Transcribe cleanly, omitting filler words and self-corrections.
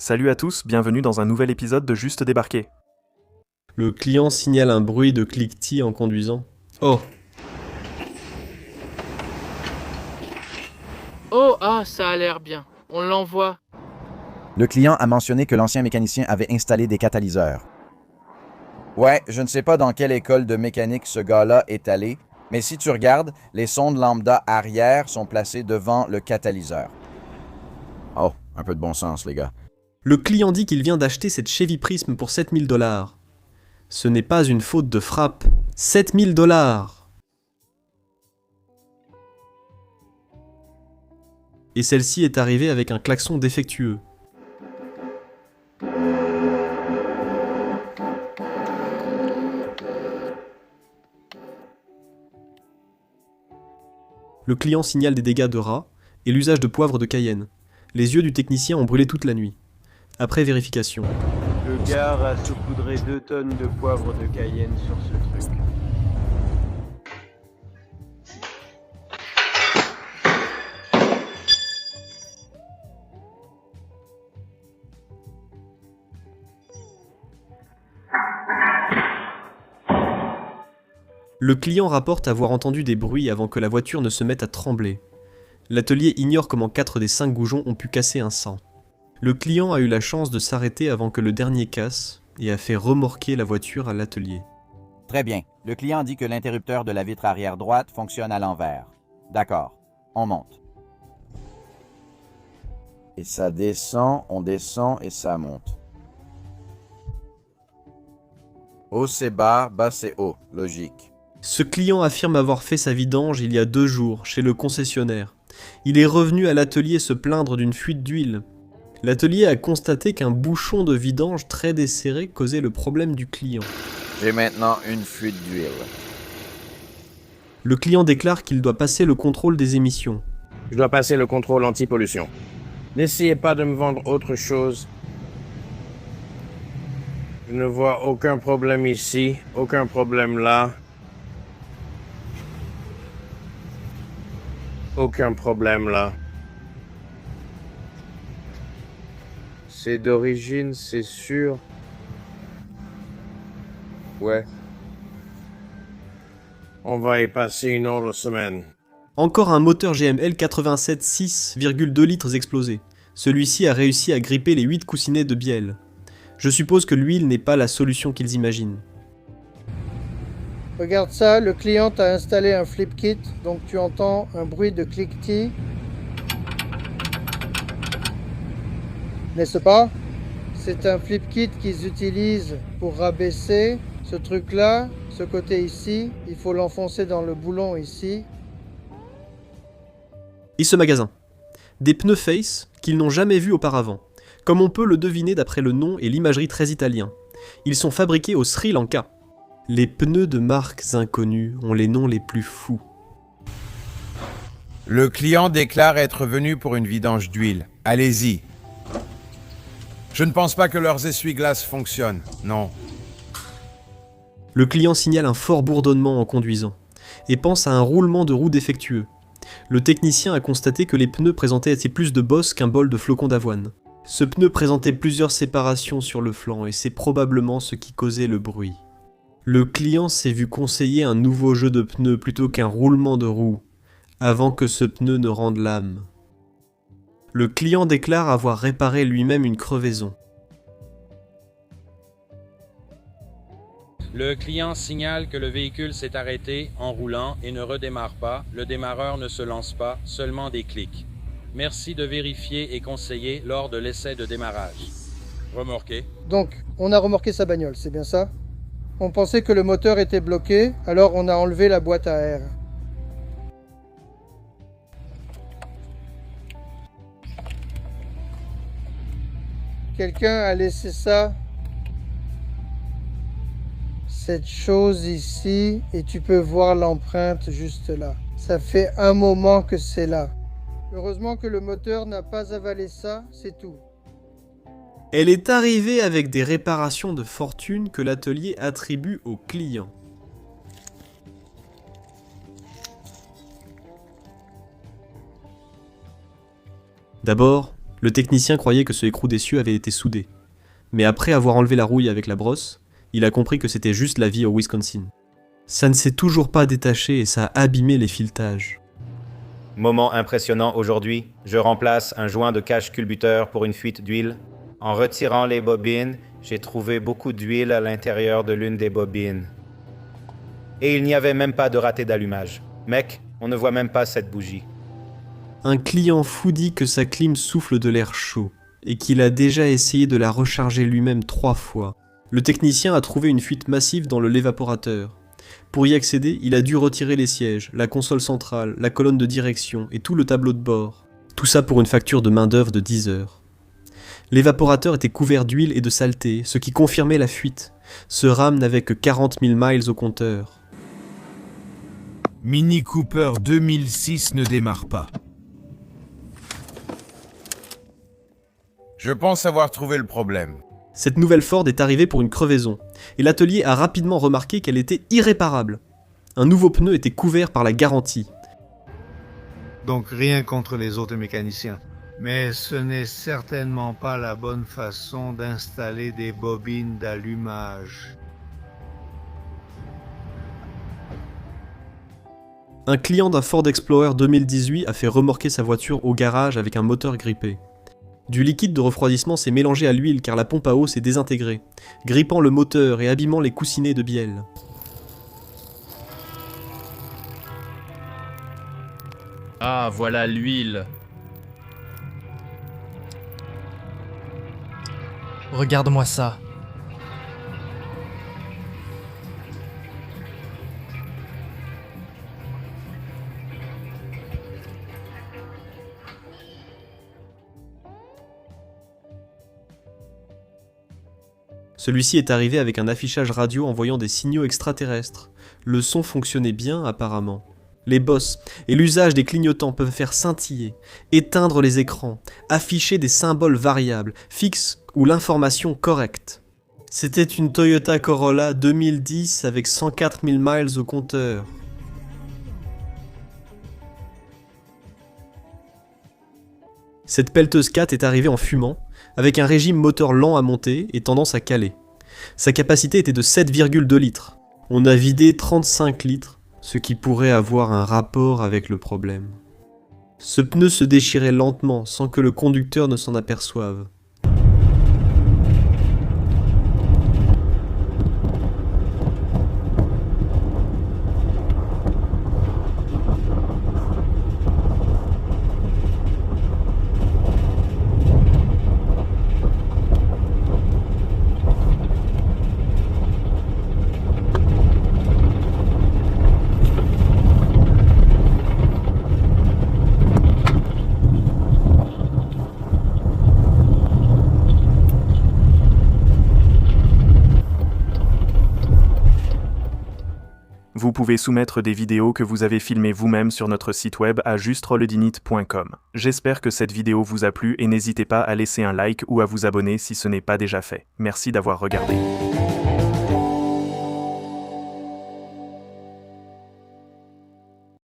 Salut à tous, bienvenue dans un nouvel épisode de Juste débarqué. Le client signale un bruit de cliquetis en conduisant. Oh, Oh, ah, ça a l'air bien. On l'envoie. Le client a mentionné que l'ancien mécanicien avait installé des catalyseurs. Ouais, je ne sais pas dans quelle école de mécanique ce gars-là est allé, mais si tu regardes, les sondes lambda arrière sont placées devant le catalyseur. Oh, un peu de bon sens, les gars. le client dit qu'il vient d'acheter cette Chevy Prism pour 7000 $. Ce n'est pas une faute de frappe. 7000 $. Et celle-ci est arrivée avec un klaxon défectueux. Le client signale des dégâts de rats et l'usage de poivre de Cayenne. Les yeux du technicien ont brûlé toute la nuit. Après vérification. Le gars a saupoudré 2 tonnes de poivre de Cayenne sur ce truc. Le client rapporte avoir entendu des bruits avant que la voiture ne se mette à trembler. L'atelier ignore comment 4 des 5 goujons ont pu casser un 100. Le client a eu la chance de s'arrêter avant que le dernier casse et a fait remorquer la voiture à l'atelier. Très bien. Le client dit que l'interrupteur de la vitre arrière droite fonctionne à l'envers. D'accord. On monte. Et ça descend, on descend et ça monte. Haut c'est bas, bas c'est haut. Logique. Ce client affirme avoir fait sa vidange il y a 2 jours chez le concessionnaire. Il est revenu à l'atelier se plaindre d'une fuite d'huile. L'atelier a constaté qu'un bouchon de vidange très desserré causait le problème du client. J'ai maintenant une fuite d'huile. Le client déclare qu'il doit passer le contrôle des émissions. Je dois passer le contrôle anti-pollution. N'essayez pas de me vendre autre chose. Je ne vois aucun problème ici, aucun problème là. Aucun problème là. C'est d'origine, c'est sûr. Ouais. On va y passer une autre semaine. Encore un moteur GML 87 6,2 litres explosé. Celui-ci a réussi à gripper les 8 coussinets de bielle. Je suppose que l'huile n'est pas la solution qu'ils imaginent. Regarde ça, le client a installé un flip kit, donc tu entends un bruit de cliquetis. N'est-ce pas? C'est un flip kit qu'ils utilisent pour rabaisser ce truc-là, ce côté ici. Il faut l'enfoncer dans le boulon ici. Et ce magasin. Des pneus Face qu'ils n'ont jamais vus auparavant, comme on peut le deviner d'après le nom et l'imagerie très italien. Ils sont fabriqués au Sri Lanka. Les pneus de marques inconnues ont les noms les plus fous. Le client déclare être venu pour une vidange d'huile. Allez-y. Je ne pense pas que leurs essuie-glaces fonctionnent, non. Le client signale un fort bourdonnement en conduisant, et pense à un roulement de roue défectueux. Le technicien a constaté que les pneus présentaient assez plus de bosses qu'un bol de flocons d'avoine. Ce pneu présentait plusieurs séparations sur le flanc, et c'est probablement ce qui causait le bruit. Le client s'est vu conseiller un nouveau jeu de pneus plutôt qu'un roulement de roue, avant que ce pneu ne rende l'âme. Le client déclare avoir réparé lui-même une crevaison. Le client signale que le véhicule s'est arrêté en roulant et ne redémarre pas. Le démarreur ne se lance pas, seulement des clics. Merci de vérifier et conseiller lors de l'essai de démarrage. Remorqué. Donc, on a remorqué sa bagnole, c'est bien ça? On pensait que le moteur était bloqué, alors on a enlevé la boîte à air. Quelqu'un a laissé ça, cette chose ici, et tu peux voir l'empreinte juste là. Ça fait un moment que c'est là. Heureusement que le moteur n'a pas avalé ça, c'est tout. Elle est arrivée avec des réparations de fortune que l'atelier attribue au client. D'abord, Le technicien croyait que ce écrou des cieux avait été soudé. Mais après avoir enlevé la rouille avec la brosse, il a compris que c'était juste la vie au Wisconsin. Ça ne s'est toujours pas détaché et ça a abîmé les filetages. Moment impressionnant aujourd'hui, je remplace un joint de cache culbuteur pour une fuite d'huile. En retirant les bobines, j'ai trouvé beaucoup d'huile à l'intérieur de l'une des bobines. Et il n'y avait même pas de raté d'allumage. Mec, on ne voit même pas cette bougie. Un client fou dit que sa clim souffle de l'air chaud et qu'il a déjà essayé de la recharger lui-même 3 fois. Le technicien a trouvé une fuite massive dans l'évaporateur. Pour y accéder, il a dû retirer les sièges, la console centrale, la colonne de direction et tout le tableau de bord. Tout ça pour une facture de main-d'œuvre de 10 heures. L'évaporateur était couvert d'huile et de saleté, ce qui confirmait la fuite. Ce RAM n'avait que 40 000 miles au compteur. Mini Cooper 2006 ne démarre pas. Je pense avoir trouvé le problème. Cette nouvelle Ford est arrivée pour une crevaison, et l'atelier a rapidement remarqué qu'elle était irréparable. Un nouveau pneu était couvert par la garantie. Donc rien contre les autres mécaniciens. Mais ce n'est certainement pas la bonne façon d'installer des bobines d'allumage. Un client d'un Ford Explorer 2018 a fait remorquer sa voiture au garage avec un moteur grippé. Du liquide de refroidissement s'est mélangé à l'huile car la pompe à eau s'est désintégrée, grippant le moteur et abîmant les coussinets de bielle. Ah, voilà l'huile. Regarde-moi ça. Celui-ci est arrivé avec un affichage radio envoyant des signaux extraterrestres. Le son fonctionnait bien apparemment. Les bosses et l'usage des clignotants peuvent faire scintiller, éteindre les écrans, afficher des symboles variables, fixes ou l'information correcte. C'était une Toyota Corolla 2010 avec 104 000 miles au compteur. Cette pelleteuse 4 est arrivée en fumant, avec un régime moteur lent à monter et tendance à caler. Sa capacité était de 7,2 litres. On a vidé 35 litres, ce qui pourrait avoir un rapport avec le problème. Ce pneu se déchirait lentement sans que le conducteur ne s'en aperçoive. Vous pouvez soumettre des vidéos que vous avez filmées vous-même sur notre site web à justeroledinit.com. J'espère que cette vidéo vous a plu et n'hésitez pas à laisser un like ou à vous abonner si ce n'est pas déjà fait. Merci d'avoir regardé.